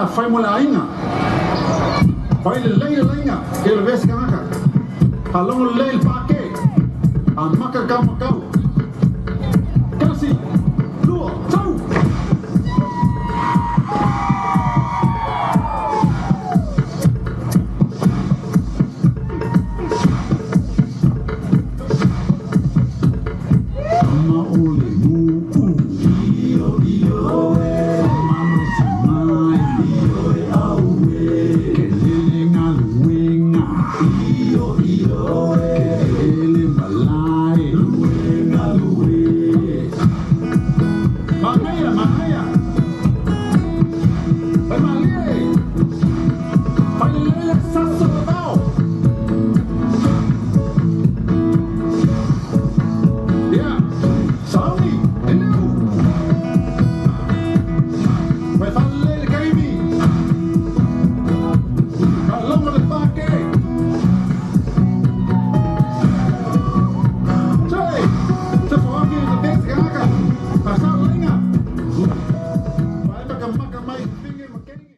fai mo la inga. Fai le inga, ke le ves kanga. Halongo le il pake. A maka kau. Kasi, dua,